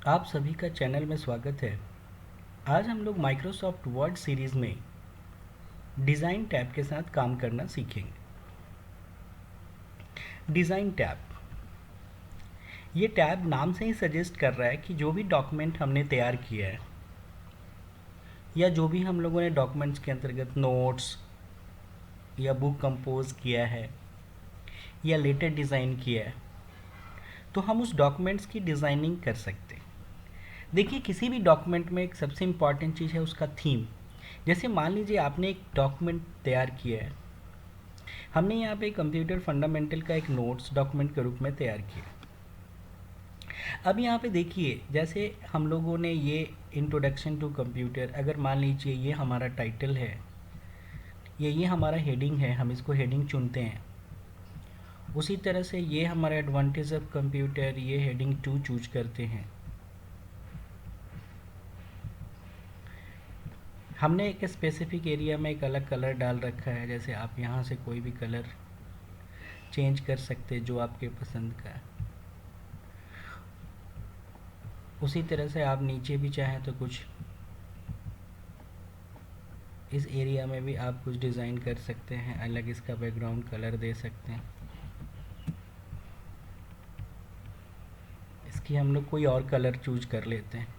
आप सभी का चैनल में स्वागत है। आज हम लोग माइक्रोसॉफ्ट वर्ड सीरीज़ में डिज़ाइन टैब के साथ काम करना सीखेंगे। डिज़ाइन टैब, ये टैब नाम से ही सजेस्ट कर रहा है कि जो भी डॉक्यूमेंट हमने तैयार किया है या जो भी हम लोगों ने डॉक्यूमेंट्स के अंतर्गत नोट्स या बुक कंपोज किया है या लेटर डिज़ाइन किया है, तो हम उस डॉक्यूमेंट्स की डिज़ाइनिंग कर सकते हैं। देखिए, किसी भी डॉक्यूमेंट में एक सबसे इम्पॉर्टेंट चीज़ है उसका थीम। जैसे मान लीजिए आपने एक डॉक्यूमेंट तैयार किया है, हमने यहाँ पे कंप्यूटर फंडामेंटल का एक नोट्स डॉक्यूमेंट के रूप में तैयार किया। अब यहाँ पे देखिए, जैसे हम लोगों ने ये इंट्रोडक्शन टू कंप्यूटर, अगर मान लीजिए ये हमारा टाइटल है या ये हमारा हेडिंग है, हम इसको हेडिंग चुनते हैं। उसी तरह से ये हमारा एडवांटेज ऑफ कंप्यूटर, ये हेडिंग 2 चूज करते हैं। हमने एक स्पेसिफिक एरिया में एक अलग कलर डाल रखा है, जैसे आप यहाँ से कोई भी कलर चेंज कर सकते हैं जो आपके पसंद का है। उसी तरह से आप नीचे भी चाहें तो कुछ इस एरिया में भी आप कुछ डिज़ाइन कर सकते हैं, अलग इसका बैकग्राउंड कलर दे सकते हैं। इसकी हम लोग कोई और कलर चूज कर लेते हैं।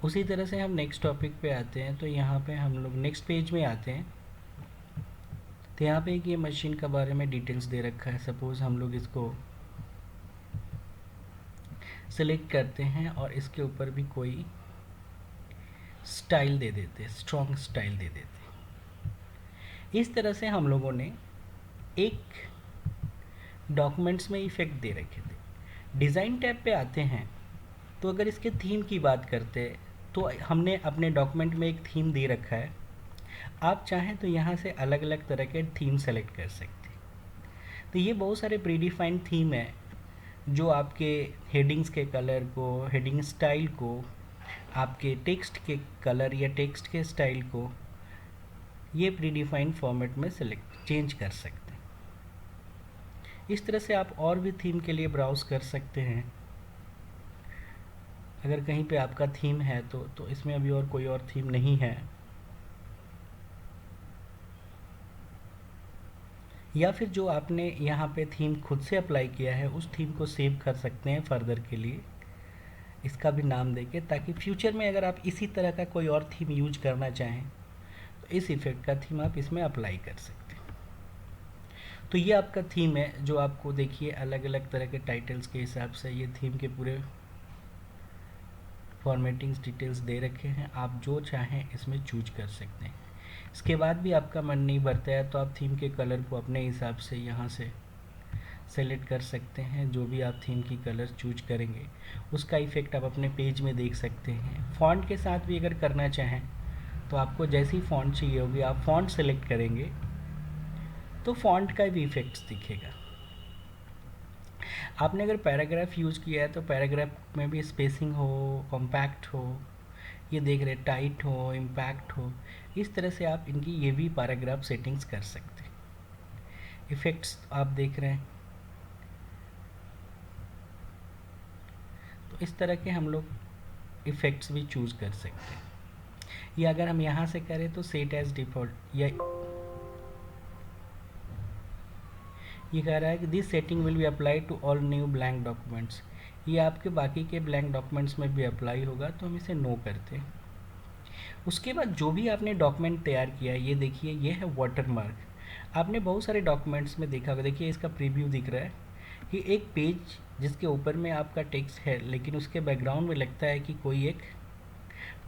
उसी तरह से हम नेक्स्ट टॉपिक पे आते हैं, तो यहाँ पे हम लोग नेक्स्ट पेज में आते हैं। तो यहाँ पे ये मशीन के बारे में डिटेल्स दे रखा है। सपोज़ हम लोग इसको सेलेक्ट करते हैं और इसके ऊपर भी कोई स्टाइल दे देते हैं, स्ट्रॉन्ग स्टाइल दे देते हैं। इस तरह से हम लोगों ने एक डॉक्यूमेंट्स में इफ़ेक्ट दे रखे थे। डिज़ाइन टैब पे आते हैं, तो अगर इसके थीम की बात करते हैं तो हमने अपने डॉक्यूमेंट में एक थीम दे रखा है। आप चाहें तो यहाँ से अलग अलग तरह के थीम सेलेक्ट कर सकते हैं। तो ये बहुत सारे प्रीडिफाइंड थीम है जो आपके हेडिंग्स के कलर को, हेडिंग स्टाइल को, आपके टेक्स्ट के कलर या टेक्स्ट के स्टाइल को ये प्रीडिफाइंड फॉर्मेट में सेलेक्ट चेंज कर सकते हैं। इस तरह से आप और भी थीम के लिए ब्राउज़ कर सकते हैं। अगर कहीं पे आपका थीम है तो इसमें अभी और कोई और थीम नहीं है, या फिर जो आपने यहाँ पे थीम खुद से अप्लाई किया है उस थीम को सेव कर सकते हैं फर्दर के लिए, इसका भी नाम देके, ताकि फ्यूचर में अगर आप इसी तरह का कोई और थीम यूज करना चाहें तो इस इफ़ेक्ट का थीम आप इसमें अप्लाई कर सकते हैं। तो ये आपका थीम है जो आपको देखिए अलग अलग तरह के टाइटल्स के हिसाब से ये थीम के पूरे फॉर्मेटिंग्स डिटेल्स दे रखे हैं। आप जो चाहें इसमें चूज कर सकते हैं। इसके बाद भी आपका मन नहीं भरता है तो आप थीम के कलर को अपने हिसाब से यहाँ से सेलेक्ट कर सकते हैं। जो भी आप थीम की कलर चूज करेंगे उसका इफ़ेक्ट आप अपने पेज में देख सकते हैं। फ़ॉन्ट के साथ भी अगर करना चाहें तो आपको जैसी फ़ॉन्ट चाहिए होगी आप फ़ॉन्ट सेलेक्ट करेंगे तो फ़ॉन्ट का भी इफ़ेक्ट्स दिखेगा। आपने अगर पैराग्राफ यूज़ किया है तो पैराग्राफ में भी स्पेसिंग हो, कॉम्पैक्ट हो, ये देख रहे टाइट हो, इम्पैक्ट हो, इस तरह से आप इनकी ये भी पैराग्राफ सेटिंग्स कर सकते हैं। इफ़ेक्ट्स आप देख रहे हैं, तो इस तरह के हम लोग इफ़ेक्ट्स भी चूज़ कर सकते हैं। या अगर हम यहाँ से करें तो सेट एज डिफ़ॉल्ट, या ये कह रहा है कि this setting will be apply to all new blank documents, ये आपके बाकी के ब्लैंक डॉक्यूमेंट्स में भी अप्लाई होगा, तो हम इसे नो करते हैं। उसके बाद जो भी आपने डॉक्यूमेंट तैयार किया है, ये देखिए ये है वाटरमार्क। आपने बहुत सारे डॉक्यूमेंट्स में देखा होगा, देखिए इसका प्रीव्यू दिख रहा है कि एक पेज जिसके ऊपर में आपका टेक्स्ट है लेकिन उसके बैकग्राउंड में लगता है कि कोई एक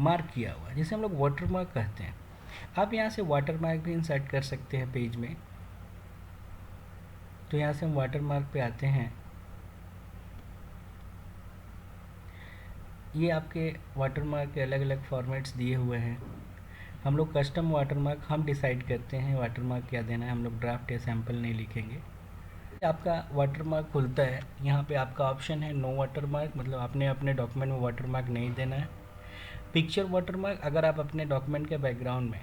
मार्क किया हुआ है, जिसे हम लोग वाटरमार्क कहते हैं। आप यहाँ से वाटरमार्क भी इंसर्ट कर सकते हैं पेज में। तो यहाँ से हम वाटरमार्क पे आते हैं। ये आपके वाटरमार्क के अलग अलग फॉर्मेट्स दिए हुए हैं। हम लोग कस्टम वाटरमार्क हम डिसाइड करते हैं वाटरमार्क क्या देना है। हम लोग ड्राफ्ट या सैम्पल नहीं लिखेंगे। आपका वाटरमार्क खुलता है, यहाँ पे आपका ऑप्शन है नो वाटरमार्क, मतलब आपने अपने डॉक्यूमेंट में वाटरमार्क नहीं देना है। पिक्चर वाटरमार्क, अगर आप अपने डॉक्यूमेंट के बैकग्राउंड में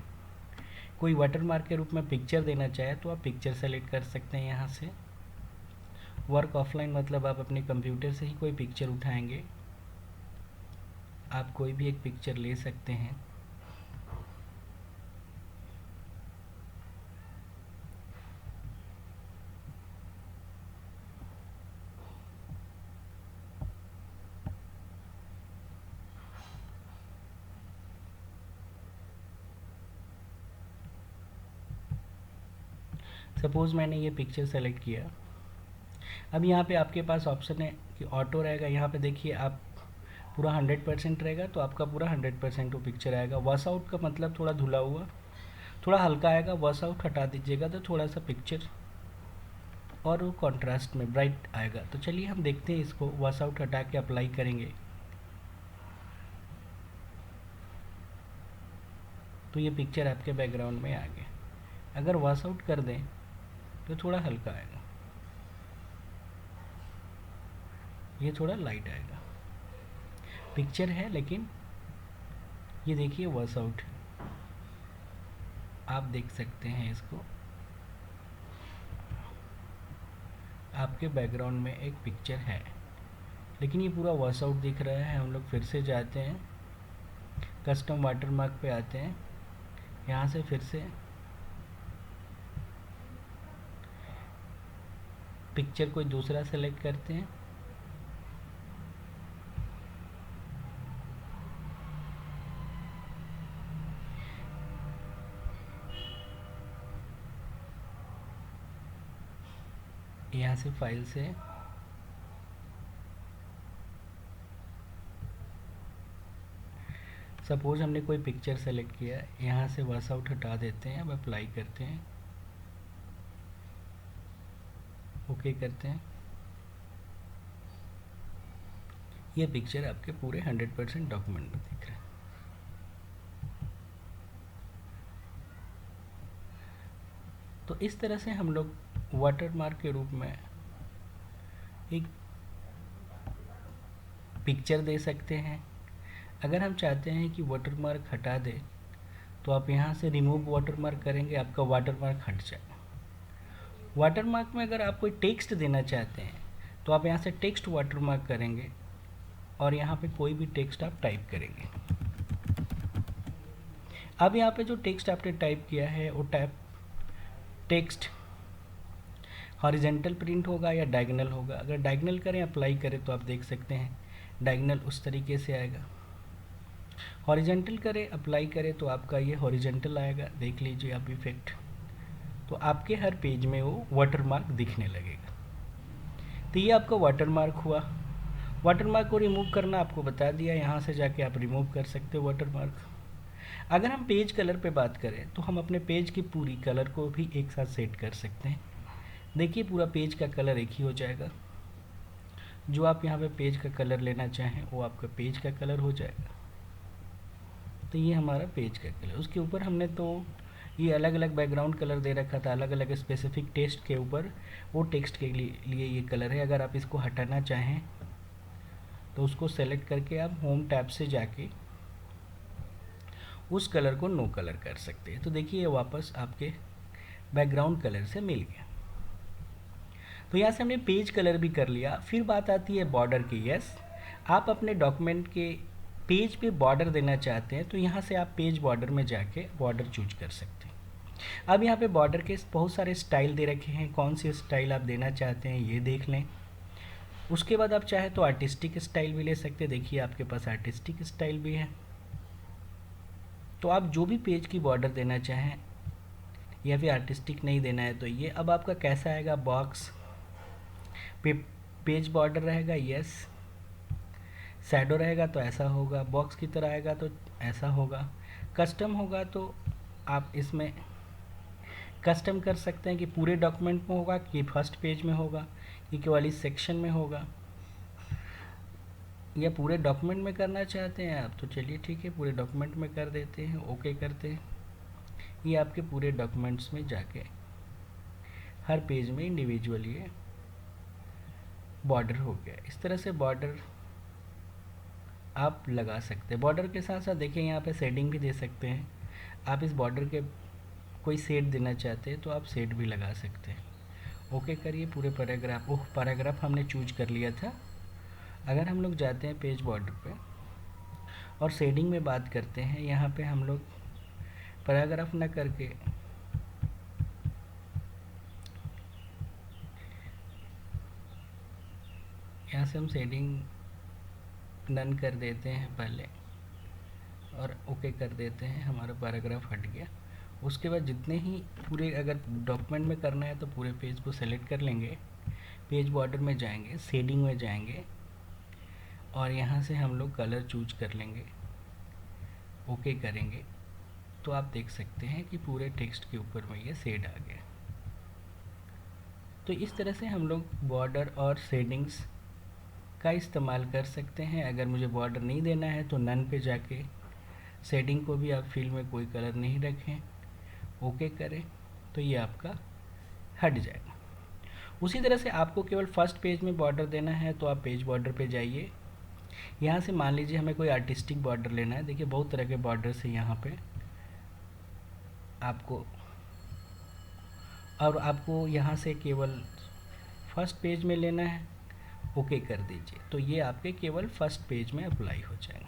कोई वाटरमार्क के रूप में पिक्चर देना चाहे तो आप पिक्चर सेलेक्ट कर सकते हैं यहाँ से। वर्क ऑफलाइन मतलब आप अपने कंप्यूटर से ही कोई पिक्चर उठाएंगे। आप कोई भी एक पिक्चर ले सकते हैं। सपोज़ मैंने ये पिक्चर सेलेक्ट किया। अब यहाँ पे आपके पास ऑप्शन है कि ऑटो रहेगा। यहाँ पे देखिए आप पूरा 100% रहेगा तो आपका पूरा 100% वो पिक्चर आएगा। वॉश आउट का मतलब थोड़ा धुला हुआ, थोड़ा हल्का आएगा। वॉश आउट हटा दीजिएगा तो थोड़ा सा पिक्चर और वो कॉन्ट्रास्ट में ब्राइट आएगा। तो चलिए हम देखते हैं इसको। वॉश आउट हटा के अप्लाई करेंगे तो ये पिक्चर आपके बैकग्राउंड में आ गया। अगर वॉश आउट कर दें तो थोड़ा हल्का आएगा, ये थोड़ा लाइट आएगा। पिक्चर है लेकिन ये देखिए वॉश आउट, आप देख सकते हैं इसको। आपके बैकग्राउंड में एक पिक्चर है लेकिन ये पूरा वॉश आउट दिख रहा है। हम लोग फिर से जाते हैं, कस्टम वाटरमार्क पे आते हैं। यहाँ से फिर से पिक्चर कोई दूसरा सेलेक्ट करते हैं। यहाँ से फाइल से सपोज हमने कोई पिक्चर सेलेक्ट किया, यहाँ से वॉश आउट हटा देते हैं। अब अप्लाई करते हैं, ओके करते हैं। ये पिक्चर आपके पूरे 100% डॉक्यूमेंट में दिख रहा है। तो इस तरह से हम लोग वाटरमार्क के रूप में एक पिक्चर दे सकते हैं। अगर हम चाहते हैं कि वाटरमार्क हटा दे तो आप यहाँ से रिमूव वाटरमार्क करेंगे, आपका वाटरमार्क हट जाएगा। वाटरमार्क में अगर आप कोई टेक्स्ट देना चाहते हैं तो आप यहाँ से टेक्स्ट वाटरमार्क करेंगे और यहाँ पे कोई भी टेक्स्ट आप टाइप करेंगे। अब यहाँ पे जो टेक्स्ट आपने टाइप किया है वो टेक्स्ट हॉरिजेंटल प्रिंट होगा या डायगोनल होगा। अगर डायगोनल करें, अप्लाई करें तो आप देख सकते हैं डायगोनल उस तरीके से आएगा। हॉरिजेंटल करें, अप्लाई करें तो आपका ये हॉरिजेंटल आएगा। देख लीजिए आप इफेक्ट, तो आपके हर पेज में वो वाटरमार्क दिखने लगेगा। तो ये आपका वाटरमार्क हुआ। वाटरमार्क को रिमूव करना आपको बता दिया, यहाँ से जाके आप रिमूव कर सकते हो वाटरमार्क। अगर हम पेज कलर पे बात करें तो हम अपने पेज की पूरी कलर को भी एक साथ सेट कर सकते हैं। देखिए पूरा पेज का कलर एक ही हो जाएगा। जो आप यहाँ पे पेज का कलर लेना चाहें वो आपका पेज का कलर हो जाएगा। तो ये हमारा पेज का कलर। उसके ऊपर हमने तो ये अलग अलग बैकग्राउंड कलर दे रखा था, अलग अलग स्पेसिफिक टेक्स्ट के ऊपर। वो टेक्स्ट के लिए ये कलर है। अगर आप इसको हटाना चाहें तो उसको सेलेक्ट करके आप होम टैब से जाके उस कलर को नो कलर कर सकते हैं। तो देखिए ये वापस आपके बैकग्राउंड कलर से मिल गया। तो यहाँ से हमने पेज कलर भी कर लिया। फिर बात आती है बॉर्डर की। यस, आप अपने डॉक्यूमेंट के पेज पे बॉर्डर देना चाहते हैं तो यहाँ से आप पेज बॉर्डर में जाके बॉर्डर चूज कर सकते हैं। अब यहाँ पे बॉर्डर के बहुत सारे स्टाइल दे रखे हैं, कौन सी स्टाइल आप देना चाहते हैं ये देख लें। उसके बाद आप चाहे तो आर्टिस्टिक स्टाइल भी ले सकते हैं। देखिए आपके पास आर्टिस्टिक स्टाइल भी है। तो आप जो भी पेज की बॉर्डर देना चाहें, या फिर आर्टिस्टिक नहीं देना है तो ये। अब आपका कैसा आएगा, बॉक्स पे पेज बॉर्डर रहेगा, यस। शैडो रहेगा तो ऐसा होगा, बॉक्स की तरह आएगा तो ऐसा होगा। कस्टम होगा तो आप इसमें कस्टम कर सकते हैं कि पूरे डॉक्यूमेंट में होगा कि फर्स्ट पेज में होगा कि केवल इस सेक्शन में होगा, या पूरे डॉक्यूमेंट में करना चाहते हैं आप तो चलिए ठीक है, पूरे डॉक्यूमेंट में कर देते हैं, ओके करते हैं। ये आपके पूरे डॉक्यूमेंट्स में जाके हर पेज में इंडिविजुअल ये बॉर्डर हो गया। इस तरह से बॉर्डर आप लगा सकते हैं। बॉर्डर के साथ साथ देखिए यहाँ पे शेडिंग भी दे सकते हैं। आप इस बॉर्डर के कोई शेड देना चाहते हैं तो आप शेड भी लगा सकते हैं। ओके करिए पूरे पैराग्राफ। ओह, पैराग्राफ हमने चूज कर लिया था। अगर हम लोग जाते हैं पेज बॉर्डर पे और शेडिंग में बात करते हैं, यहाँ पे हम लोग पैराग्राफ ना करके यहाँ से हम शेडिंग डन कर देते हैं पहले और ओके कर देते हैं, हमारा पैराग्राफ हट गया। उसके बाद जितने ही पूरे अगर डॉक्यूमेंट में करना है तो पूरे पेज को सेलेक्ट कर लेंगे, पेज बॉर्डर में जाएंगे, शेडिंग में जाएंगे और यहाँ से हम लोग कलर चूज कर लेंगे, ओके करेंगे तो आप देख सकते हैं कि पूरे टेक्स्ट के ऊपर में ये शेड आ गया। तो इस तरह से हम लोग बॉर्डर और शेडिंग्स का इस्तेमाल कर सकते हैं। अगर मुझे बॉर्डर नहीं देना है तो नन पे जाके शेडिंग को भी आप फिल में कोई कलर नहीं रखें, ओके करें तो ये आपका हट जाएगा। उसी तरह से आपको केवल फर्स्ट पेज में बॉर्डर देना है तो आप पेज बॉर्डर पे जाइए। यहाँ से मान लीजिए हमें कोई आर्टिस्टिक बॉर्डर लेना है, देखिए बहुत तरह के बॉर्डर्स है यहाँ पे आपको, और आपको यहाँ से केवल फर्स्ट पेज में लेना है, ओके कर दीजिए तो ये आपके केवल फर्स्ट पेज में अप्लाई हो जाएगा,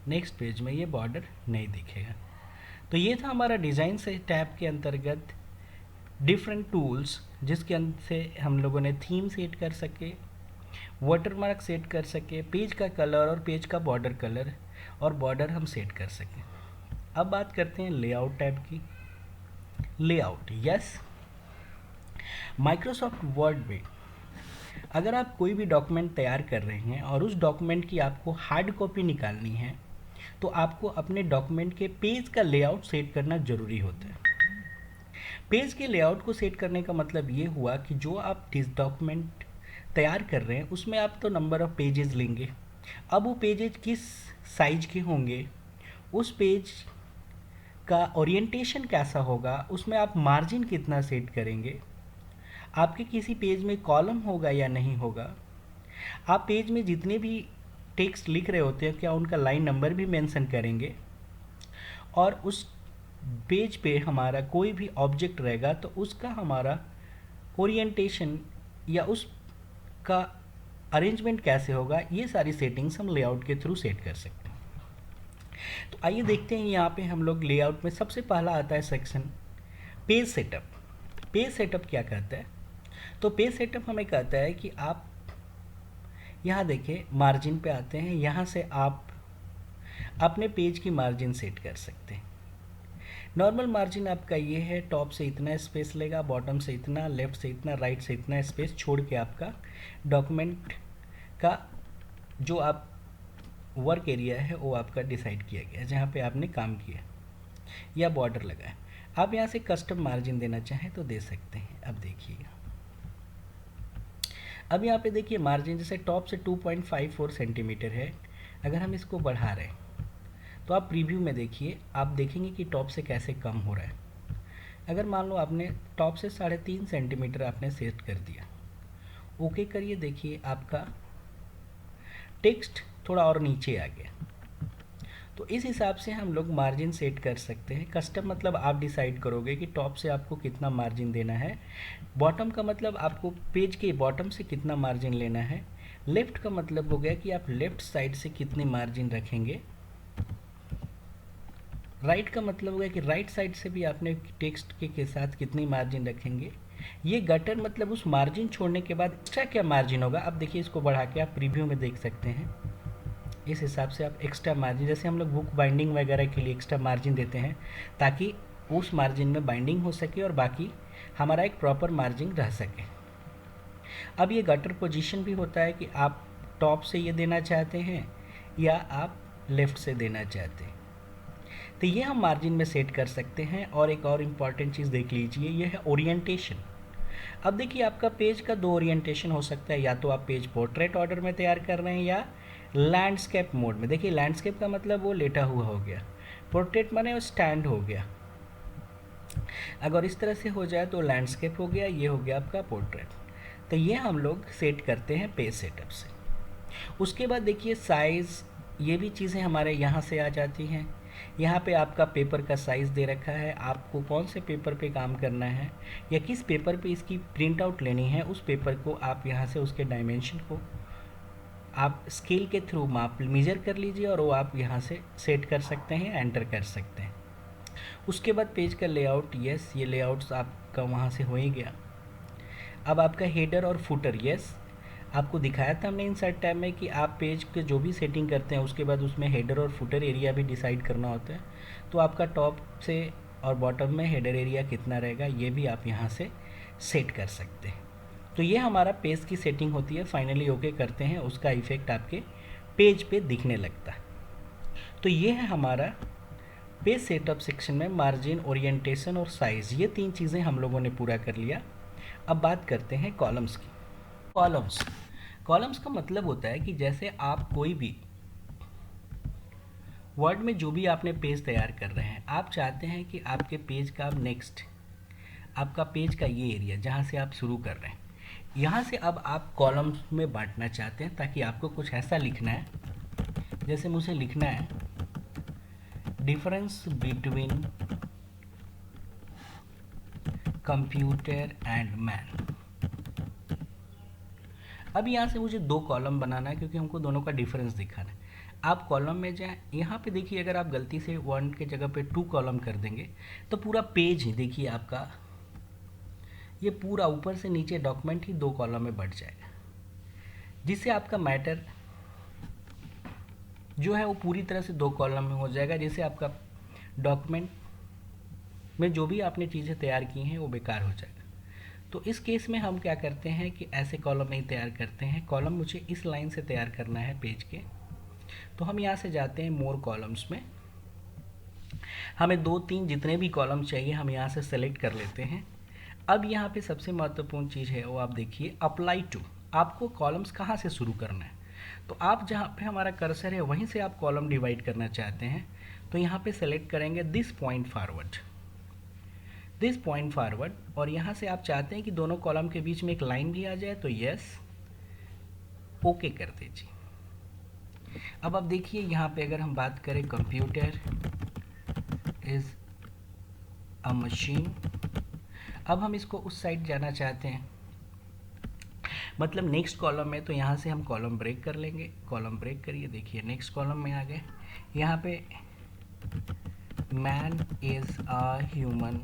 नेक्स्ट पेज में ये बॉर्डर नहीं दिखेगा। तो ये था हमारा डिज़ाइन से टैब के अंतर्गत डिफरेंट टूल्स जिसके अंदर से हम लोगों ने थीम सेट कर सके, वाटरमार्क सेट कर सके, पेज का कलर और पेज का बॉर्डर कलर और बॉर्डर हम सेट कर सकें। अब बात करते हैं लेआउट टैब की। लेआउट, यस, माइक्रोसॉफ्ट वर्ड में अगर आप कोई भी डॉक्यूमेंट तैयार कर रहे हैं और उस डॉक्यूमेंट की आपको हार्ड कॉपी निकालनी है तो आपको अपने डॉक्यूमेंट के पेज का लेआउट सेट करना ज़रूरी होता है। पेज के लेआउट को सेट करने का मतलब ये हुआ कि जो आप जिस डॉक्यूमेंट तैयार कर रहे हैं उसमें आप तो नंबर ऑफ़ पेजेस लेंगे, अब वो पेजेस किस साइज के होंगे, उस पेज का ओरिएंटेशन कैसा होगा, उसमें आप मार्जिन कितना सेट करेंगे, आपके किसी पेज में कॉलम होगा या नहीं होगा, आप पेज में जितने भी टेक्स्ट लिख रहे होते हैं क्या उनका लाइन नंबर भी मेंशन करेंगे, और उस पेज पे हमारा कोई भी ऑब्जेक्ट रहेगा तो उसका हमारा ओरिएंटेशन या उसका अरेंजमेंट कैसे होगा, ये सारी सेटिंग्स हम लेआउट के थ्रू सेट कर सकते हैं। तो आइए देखते हैं यहाँ पे हम लोग लेआउट में सबसे पहला आता है section page setup. Page setup क्या कहता है? तो पेज सेटअप हमें कहता है कि आप यहाँ देखिए मार्जिन पे आते हैं, यहाँ से आप अपने पेज की मार्जिन सेट कर सकते हैं। नॉर्मल मार्जिन आपका ये है, टॉप से इतना स्पेस लेगा, बॉटम से इतना, लेफ्ट से इतना, राइट से इतना स्पेस छोड़ के आपका डॉक्यूमेंट का जो आप वर्क एरिया है वो आपका डिसाइड किया गया जहाँ पे आपने काम किया या बॉर्डर लगाया। आप यहाँ से कस्टम मार्जिन देना चाहें तो दे सकते हैं। अब देखिएगा, अब यहाँ पे देखिए मार्जिन जैसे टॉप से 2.54 सेंटीमीटर है, अगर हम इसको बढ़ा रहे हैं तो आप प्रीव्यू में देखिए, आप देखेंगे कि टॉप से कैसे कम हो रहा है। अगर मान लो आपने टॉप से 3.5 सेंटीमीटर आपने सेट कर दिया, ओके करिए, देखिए आपका टेक्स्ट थोड़ा और नीचे आ गया। तो इस हिसाब से हम लोग मार्जिन सेट कर सकते हैं। कस्टम मतलब आप डिसाइड करोगे कि टॉप से आपको कितना मार्जिन देना है, बॉटम का मतलब आपको पेज के बॉटम से कितना मार्जिन लेना है, लेफ़्ट का मतलब हो गया कि आप लेफ़्ट साइड से कितनी मार्जिन रखेंगे, राइट का मतलब हो गया कि राइट साइड से भी आपने टेक्स्ट के साथ कितनी मार्जिन रखेंगे। ये गटर मतलब उस मार्जिन छोड़ने के बाद एक्स्ट्रा क्या मार्जिन होगा। अब देखिए इसको बढ़ा के आप प्रीव्यू में देख सकते हैं। इस हिसाब से आप एक्स्ट्रा मार्जिन, जैसे हम लोग बुक बाइंडिंग वगैरह के लिए एक्स्ट्रा मार्जिन देते हैं ताकि उस मार्जिन में बाइंडिंग हो सके और बाकी हमारा एक प्रॉपर मार्जिन रह सके। अब ये गटर पोजीशन भी होता है कि आप टॉप से ये देना चाहते हैं या आप लेफ़्ट से देना चाहते हैं, तो ये हम मार्जिन में सेट कर सकते हैं। और एक और इम्पॉर्टेंट चीज़ देख लीजिए, ये है ओरिएंटेशन। अब देखिए आपका पेज का 2 ओरिएंटेशन हो सकता है, या तो आप पेज पोर्ट्रेट ऑर्डर में तैयार कर रहे हैं या लैंडस्केप मोड में। देखिए लैंडस्केप का मतलब वो लेटा हुआ हो गया, पोर्ट्रेट माने वो स्टैंड हो गया। अगर इस तरह से हो जाए तो लैंडस्केप हो गया, ये हो गया आपका पोर्ट्रेट। तो ये हम लोग सेट करते हैं पेज सेटअप से। उसके बाद देखिए साइज़, ये भी चीज़ें हमारे यहाँ से आ जाती हैं। यहाँ पे आपका पेपर का साइज़ दे रखा है, आपको कौन से पेपर पे काम करना है या किस पेपर पे इसकी प्रिंट आउट लेनी है, उस पेपर को आप यहाँ से उसके डायमेंशन को आप स्केल के थ्रू माप मेजर कर लीजिए और वो आप यहाँ से सेट कर सकते हैं, एंटर कर सकते हैं। उसके बाद पेज का लेआउट, यस ये लेआउट्स आपका वहाँ से हो ही गया। अब आपका हेडर और फुटर, यस आपको दिखाया था हमने इंसर्ट टैब में कि आप पेज के जो भी सेटिंग करते हैं उसके बाद उसमें हेडर और फुटर एरिया भी डिसाइड करना होता है। तो आपका टॉप से और बॉटम में हेडर एरिया कितना रहेगा ये भी आप यहाँ से सेट कर सकते हैं। तो ये हमारा पेज की सेटिंग होती है। फाइनली ओके करते हैं, उसका इफेक्ट आपके पेज पे दिखने लगता है। तो ये है हमारा पेज सेटअप सेक्शन में मार्जिन, ओरिएंटेशन और साइज़, ये 3 चीज़ें हम लोगों ने पूरा कर लिया। अब बात करते हैं कॉलम्स की। कॉलम्स का मतलब होता है कि जैसे आप कोई भी वर्ड में जो भी आपने पेज तैयार कर रहे हैं, आप चाहते हैं कि आपके पेज का नेक्स्ट, आपका पेज का ये एरिया जहाँ से आप शुरू कर रहे हैं, यहाँ से अब आप कॉलम्स में बांटना चाहते हैं, ताकि आपको कुछ ऐसा लिखना है, जैसे मुझे लिखना है difference between computer and man. अब यहाँ से मुझे 2 कॉलम बनाना है क्योंकि हमको दोनों का डिफरेंस दिखाना है। आप कॉलम में जाएं, यहाँ पे देखिए अगर आप गलती से 1 के जगह पे 2 कॉलम कर देंगे तो पूरा पेज ही देखिए आपका ये पूरा ऊपर से नीचे डॉक्यूमेंट ही 2 कॉलम में बढ़ जाएगा, जिससे आपका मैटर जो है वो पूरी तरह से 2 कॉलम में हो जाएगा, जिससे आपका डॉक्यूमेंट में जो भी आपने चीज़ें तैयार की हैं वो बेकार हो जाएगा। तो इस केस में हम क्या करते हैं कि ऐसे कॉलम नहीं तैयार करते हैं। कॉलम मुझे इस लाइन से तैयार करना है पेज के, तो हम यहाँ से जाते हैं मोर कॉलम्स में, हमें 2-3 जितने भी कॉलम चाहिए हम यहाँ से सेलेक्ट कर लेते हैं। अब यहाँ पे सबसे महत्वपूर्ण चीज़ है वो आप देखिए, अप्लाई टू, आपको कॉलम्स कहाँ से शुरू करना है। तो आप जहाँ पे हमारा कर्सर है वहीं से आप कॉलम डिवाइड करना चाहते हैं, तो यहाँ पे सेलेक्ट करेंगे दिस पॉइंट फॉरवर्ड, और यहाँ से आप चाहते हैं कि दोनों कॉलम के बीच में एक लाइन भी आ जाए, तो यस ओके कर दीजिए। अब आप देखिए यहाँ पे अगर हम बात करें कंप्यूटर इज़ अ मशीन, अब हम इसको उस साइड जाना चाहते हैं, मतलब नेक्स्ट कॉलम में, तो यहाँ से हम कॉलम ब्रेक कर लेंगे। कॉलम ब्रेक करिए, देखिए नेक्स्ट कॉलम में आ गए। यहाँ पे man is a human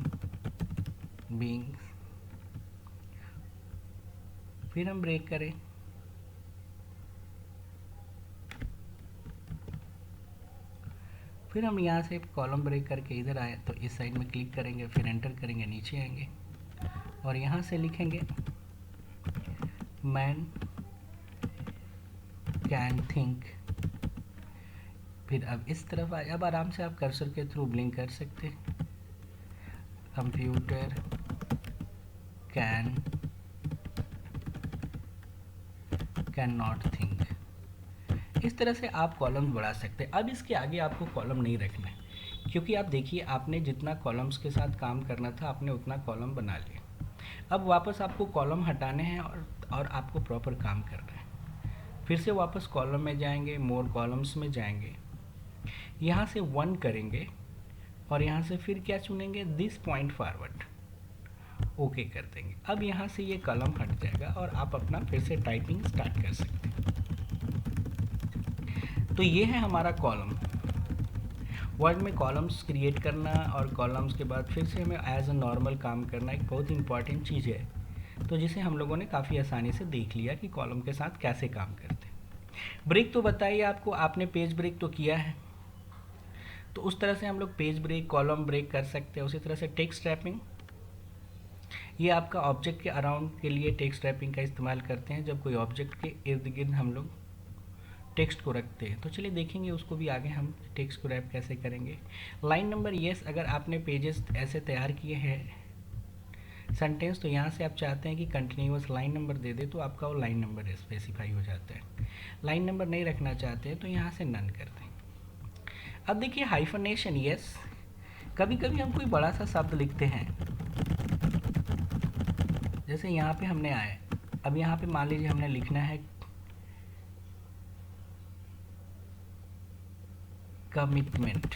being, फिर हम ब्रेक करें, फिर हम यहाँ से कॉलम ब्रेक करके इधर आए तो इस साइड में क्लिक करेंगे, फिर एंटर करेंगे, नीचे आएंगे और यहाँ से लिखेंगे मैन कैन थिंक, फिर अब इस तरफ आए। अब आराम से आप कर्सर के थ्रू ब्लिंक कर सकते हैं, कंप्यूटर कैन नॉट थिंक। इस तरह से आप कॉलम्स बढ़ा सकते हैं। अब इसके आगे आपको कॉलम नहीं रखना है, क्योंकि आप देखिए आपने जितना कॉलम्स के साथ काम करना था आपने उतना कॉलम बना लिया। अब वापस आपको कॉलम हटाने हैं और आपको प्रॉपर काम करना है। फिर से वापस कॉलम में जाएंगे, मोर कॉलम्स में जाएंगे, यहाँ से 1 करेंगे और यहाँ से फिर क्या चुनेंगे, दिस पॉइंट फॉरवर्ड, ओके कर देंगे। अब यहाँ से ये कॉलम हट जाएगा और आप अपना फिर से टाइपिंग स्टार्ट कर सकते हैं। तो ये है हमारा कॉलम। वर्ड में कॉलम्स क्रिएट करना और कॉलम्स के बाद फिर से हमें एज अ नॉर्मल काम करना एक बहुत इंपॉर्टेंट चीज़ है, तो जिसे हम लोगों ने काफ़ी आसानी से देख लिया कि कॉलम के साथ कैसे काम करते हैं। ब्रेक तो बताइए आपको, आपने पेज ब्रेक तो किया है, तो उस तरह से हम लोग पेज ब्रेक, कॉलम ब्रेक कर सकते हैं। उसी तरह से टेक्स्ट रैपिंग, ये आपका ऑब्जेक्ट के अराउंड के लिए टेक्स्ट रैपिंग का इस्तेमाल करते हैं, जब कोई ऑब्जेक्ट के इर्द गिर्द हम लोग टेक्स्ट को रखते हैं। तो चलिए देखेंगे उसको भी आगे, हम टेक्स्ट को रैप कैसे करेंगे। लाइन नंबर, यस अगर आपने पेजेस ऐसे तैयार किए हैं सेंटेंस, तो यहाँ से आप चाहते हैं कि कंटिन्यूअस लाइन नंबर दे दे, तो आपका वो लाइन नंबर स्पेसिफाई हो जाता है। लाइन नंबर नहीं रखना चाहते हैं तो यहाँ से नन कर दें। अब देखिए हाइफनेशन, यस कभी कभी हम कोई बड़ा सा शब्द लिखते हैं, जैसे यहाँ पे हमने आए, अब यहाँ पे मान लीजिए हमने लिखना है कमिटमेंट,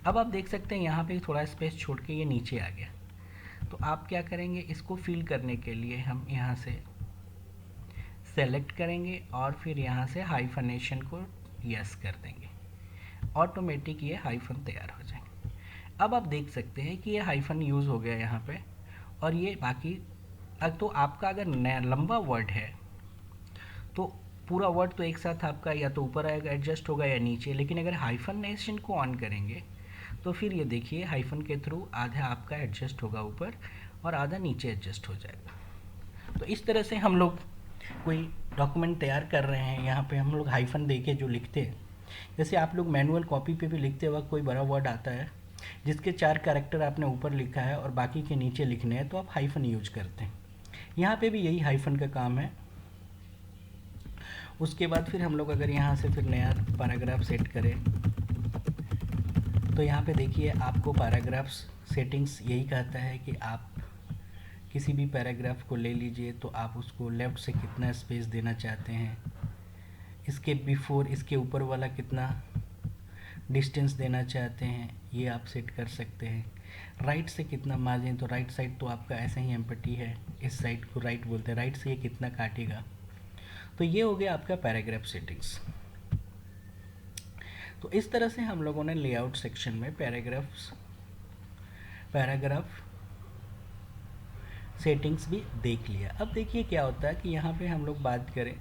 अब आप देख सकते हैं यहाँ पे थोड़ा स्पेस छोड़ के ये नीचे आ गया। तो आप क्या करेंगे, इसको फिल करने के लिए हम यहाँ से सेलेक्ट करेंगे और फिर यहाँ से हाइफनेशन को यस कर देंगे, ऑटोमेटिक ये हाइफन तैयार हो जाएंगे। अब आप देख सकते हैं कि ये हाइफन यूज़ हो गया यहाँ पे, और ये बाकी तो आपका अगर लंबा वर्ड है तो पूरा वर्ड तो एक साथ आपका या तो ऊपर आएगा एडजस्ट होगा या नीचे, लेकिन अगर हाइफनेशन को ऑन करेंगे तो फिर ये देखिए हाइफन के थ्रू आधा आपका एडजस्ट होगा ऊपर और आधा नीचे एडजस्ट हो जाएगा। तो इस तरह से हम लोग कोई डॉक्यूमेंट तैयार कर रहे हैं, यहाँ पे हम लोग हाइफन दे के जो लिखते हैं, जैसे आप लोग मैनुअल कॉपी पे भी लिखते वक्त कोई बड़ा वर्ड आता है जिसके 4 कैरेक्टर आपने ऊपर लिखा है और बाकी के नीचे लिखने हैं, तो आप हाइफन यूज करते हैं। यहाँ पे भी यही हाइफन का काम है। उसके बाद फिर हम लोग अगर यहाँ से फिर नया पैराग्राफ सेट करें तो यहाँ पे देखिए आपको पैराग्राफ्स सेटिंग्स यही कहता है कि आप किसी भी पैराग्राफ को ले लीजिए तो आप उसको लेफ़्ट से कितना स्पेस देना चाहते हैं, इसके बिफोर इसके ऊपर वाला कितना डिस्टेंस देना चाहते हैं ये आप सेट कर सकते हैं। राइट से कितना मार्जिन, तो राइट साइड तो आपका ऐसा ही एम्पटी है, इस साइड को राइट बोलते हैं, राइट से ये कितना काटेगा। तो ये हो गया आपका पैराग्राफ सेटिंग्स। तो इस तरह से हम लोगों ने लेआउट सेक्शन में पैराग्राफ सेटिंग्स भी देख लिया। अब देखिए क्या होता है कि यहाँ पे हम लोग बात करें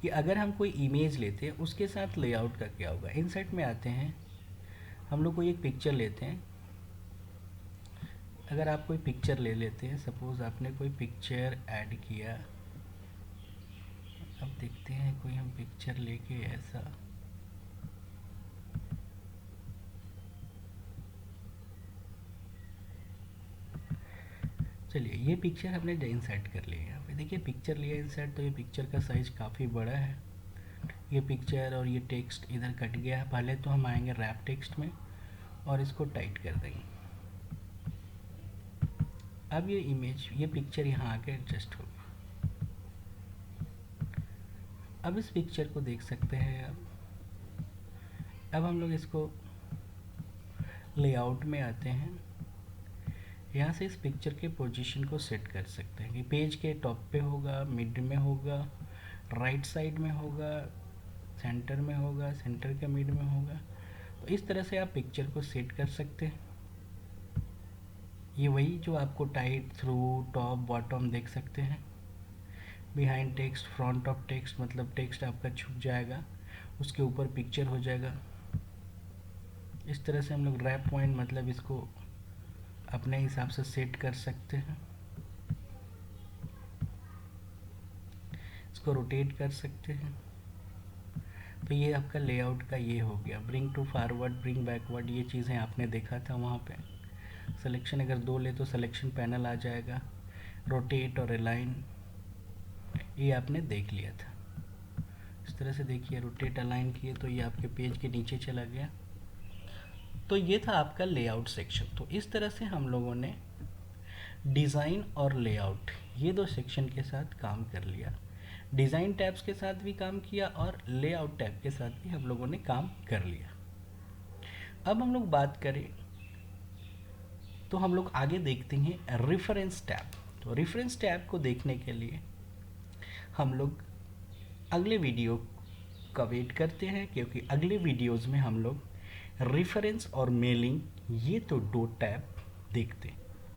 कि अगर हम कोई इमेज लेते हैं उसके साथ लेआउट का क्या होगा। इंसर्ट में आते हैं, हम लोग कोई एक पिक्चर लेते हैं। अगर आप कोई पिक्चर ले लेते हैं, सपोज़ आपने कोई पिक्चर ऐड किया, अब देखते हैं कोई हम पिक्चर लेके ऐसा, चलिए ये पिक्चर हमने इंसर्ट कर लिया। यहाँ पे देखिए पिक्चर लिया इंसर्ट, तो ये पिक्चर का साइज़ काफ़ी बड़ा है। ये पिक्चर और ये टेक्स्ट इधर कट गया है। पहले तो हम आएंगे रैप टेक्स्ट में और इसको टाइट कर देंगे। अब ये इमेज, ये पिक्चर यहाँ आके एडजस्ट होगा। अब इस पिक्चर को देख सकते हैं। अब हम लोग इसको लेआउट में आते हैं। यहाँ से इस पिक्चर के पोजीशन को सेट कर सकते हैं कि पेज के टॉप पे होगा, मिड में होगा, राइट साइड में होगा, सेंटर में होगा, सेंटर के मिड में होगा। तो इस तरह से आप पिक्चर को सेट कर सकते हैं। ये वही जो आपको टाइट, थ्रू, टॉप, बॉटम देख सकते हैं। Behind text, front of text, मतलब टेक्स्ट आपका छुप जाएगा, उसके ऊपर पिक्चर हो जाएगा। इस तरह से हम लोग रैप पॉइंट, मतलब इसको अपने हिसाब से सेट कर सकते हैं। इसको रोटेट कर सकते हैं। तो ये आपका लेआउट का ये हो गया। Bring to forward, bring backward, ये चीज़ें आपने देखा था वहाँ पे। सिलेक्शन अगर 2 ले तो सिलेक्शन पैनल आ जाएगा। रोटेट और अलाइन ये आपने देख लिया था। इस तरह से देखिए रोटेट अलाइन किए तो ये आपके पेज के नीचे चला गया। तो ये था आपका लेआउट सेक्शन। तो इस तरह से हम लोगों ने डिज़ाइन और लेआउट ये 2 सेक्शन के साथ काम कर लिया। डिज़ाइन टैब्स के साथ भी काम किया और लेआउट टैब के साथ भी हम लोगों ने काम कर लिया। अब हम लोग बात करें तो हम लोग आगे देखते हैं रेफरेंस टैब। तो रेफरेंस टैब को देखने के लिए हम लोग अगले वीडियो का वेट करते हैं, क्योंकि अगले वीडियोज़ में हम लोग रेफरेंस और मेलिंग ये तो 2 टैब देखते हैं।